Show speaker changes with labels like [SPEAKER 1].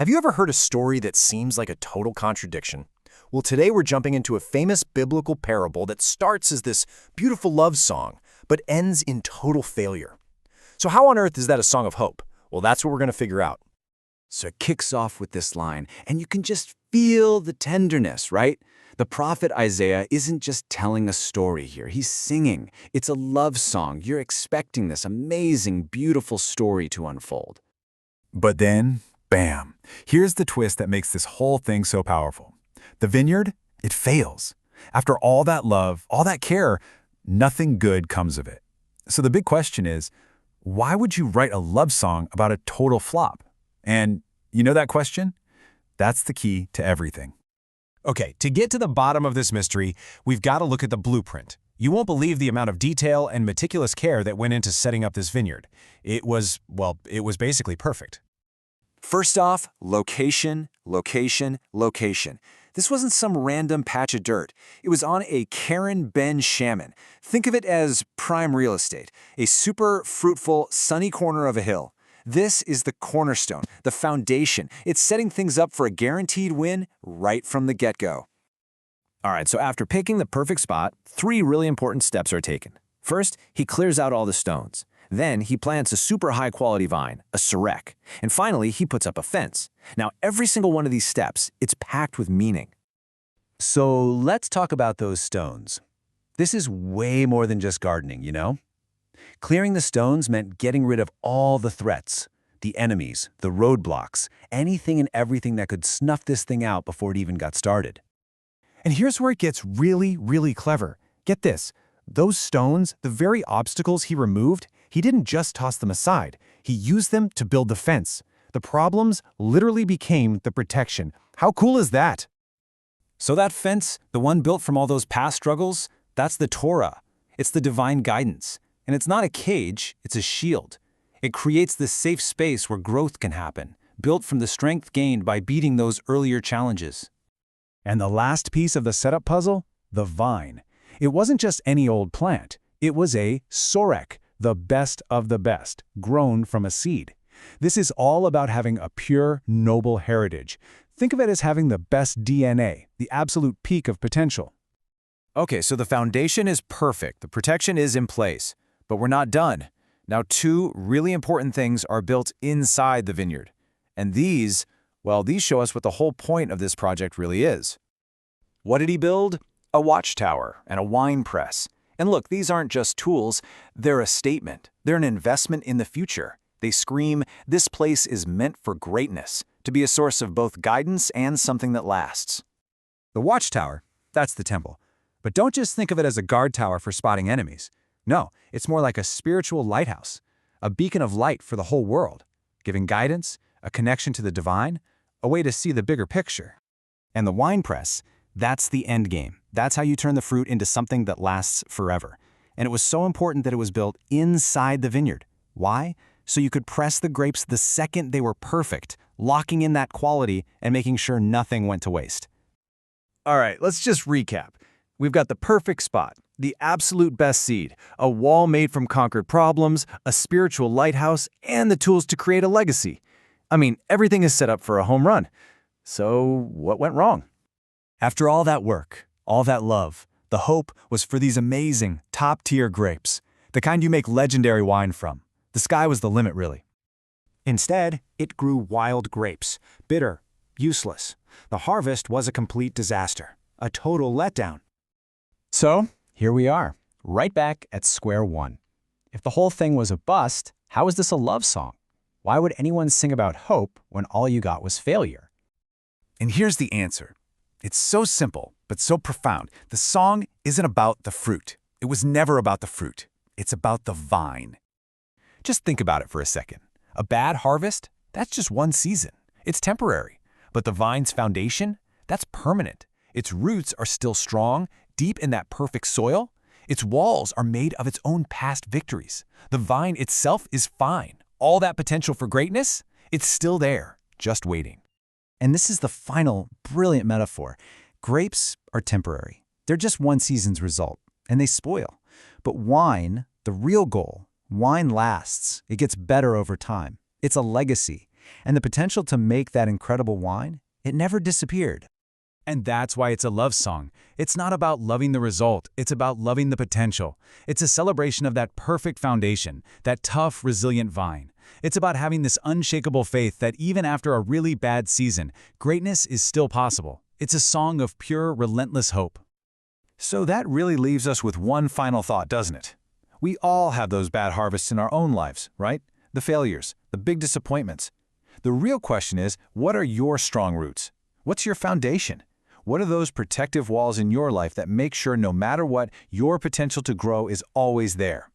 [SPEAKER 1] Have you ever heard a story that seems like a total contradiction? Well, today we're jumping into a famous biblical parable that starts as this beautiful love song, but ends in total failure. So how on earth is that a song of hope? Well, that's what we're going to figure out.
[SPEAKER 2] So it kicks off with this line, and you can just feel the tenderness, right? The prophet Isaiah isn't just telling a story here. He's singing. It's a love song. You're expecting this amazing, beautiful story to unfold.
[SPEAKER 3] But then, bam, here's the twist that makes this whole thing so powerful. The vineyard, it fails. After all that love, all that care, nothing good comes of it. So the big question is, why would you write a love song about a total flop? And you know that question? That's the key to everything.
[SPEAKER 4] Okay, to get to the bottom of this mystery, we've got to look at the blueprint. You won't believe the amount of detail and meticulous care that went into setting up this vineyard. It was basically perfect.
[SPEAKER 2] First off, location, location, location. This wasn't some random patch of dirt. It was on a Karen Ben Shaman. Think of it as prime real estate, a super fruitful, sunny corner of a hill. This is the cornerstone, the foundation. It's setting things up for a guaranteed win right from the get-go.
[SPEAKER 5] All right, so after picking the perfect spot, 3 really important steps are taken. First, he clears out all the stones. Then he plants a super high-quality vine, a serek. And finally, he puts up a fence. Now, every single one of these steps, it's packed with meaning.
[SPEAKER 4] So let's talk about those stones. This is way more than just gardening, you know? Clearing the stones meant getting rid of all the threats, the enemies, the roadblocks, anything and everything that could snuff this thing out before it even got started.
[SPEAKER 6] And here's where it gets really, really clever. Get this, those stones, the very obstacles he removed, he didn't just toss them aside. He used them to build the fence. The problems literally became the protection. How cool is that?
[SPEAKER 4] So that fence, the one built from all those past struggles, that's the Torah. It's the divine guidance. And it's not a cage, it's a shield. It creates this safe space where growth can happen, built from the strength gained by beating those earlier challenges.
[SPEAKER 6] And the last piece of the setup puzzle? The vine. It wasn't just any old plant. It was a sorek, the best of the best, grown from a seed. This is all about having a pure, noble heritage. Think of it as having the best DNA, the absolute peak of potential.
[SPEAKER 4] Okay, so the foundation is perfect, the protection is in place. But we're not done. Now, 2 really important things are built inside the vineyard. And these show us what the whole point of this project really is. What did he build? A watchtower and a wine press. And look, these aren't just tools, they're a statement. They're an investment in the future. They scream, this place is meant for greatness, to be a source of both guidance and something that lasts.
[SPEAKER 6] The watchtower, that's the temple. But don't just think of it as a guard tower for spotting enemies. No, it's more like a spiritual lighthouse, a beacon of light for the whole world, giving guidance, a connection to the divine, a way to see the bigger picture.
[SPEAKER 4] And the wine press, that's the end game. That's how you turn the fruit into something that lasts forever. And it was so important that it was built inside the vineyard. Why? So you could press the grapes the second they were perfect, locking in that quality and making sure nothing went to waste.
[SPEAKER 1] All right, let's just recap. We've got the perfect spot, the absolute best seed, a wall made from conquered problems, a spiritual lighthouse, and the tools to create a legacy. I mean, everything is set up for a home run. So what went wrong?
[SPEAKER 6] After all that work, all that love, the hope was for these amazing, top-tier grapes, the kind you make legendary wine from. The sky was the limit, really. Instead, it grew wild grapes, bitter, useless. The harvest was a complete disaster, a total letdown. So, here we are, right back at square one. If the whole thing was a bust, how is this a love song? Why would anyone sing about hope when all you got was failure?
[SPEAKER 3] And here's the answer. It's so simple, but so profound. The song isn't about the fruit. It was never about the fruit. It's about the vine.
[SPEAKER 4] Just think about it for a second. A bad harvest? That's just one season. It's temporary. But the vine's foundation? That's permanent. Its roots are still strong, deep in that perfect soil. Its walls are made of its own past victories. The vine itself is fine. All that potential for greatness? It's still there, just waiting.
[SPEAKER 6] And this is the final, brilliant metaphor. Grapes are temporary. They're just one season's result, and they spoil. But wine, the real goal, wine lasts. It gets better over time. It's a legacy.
[SPEAKER 4] And the potential to make that incredible wine, it never disappeared.
[SPEAKER 3] And that's why it's a love song. It's not about loving the result, it's about loving the potential. It's a celebration of that perfect foundation, that tough, resilient vine. It's about having this unshakable faith that even after a really bad season, greatness is still possible. It's a song of pure, relentless hope.
[SPEAKER 1] So that really leaves us with one final thought, doesn't it? We all have those bad harvests in our own lives, right? The failures, the big disappointments. The real question is, what are your strong roots? What's your foundation? What are those protective walls in your life that make sure no matter what, your potential to grow is always there?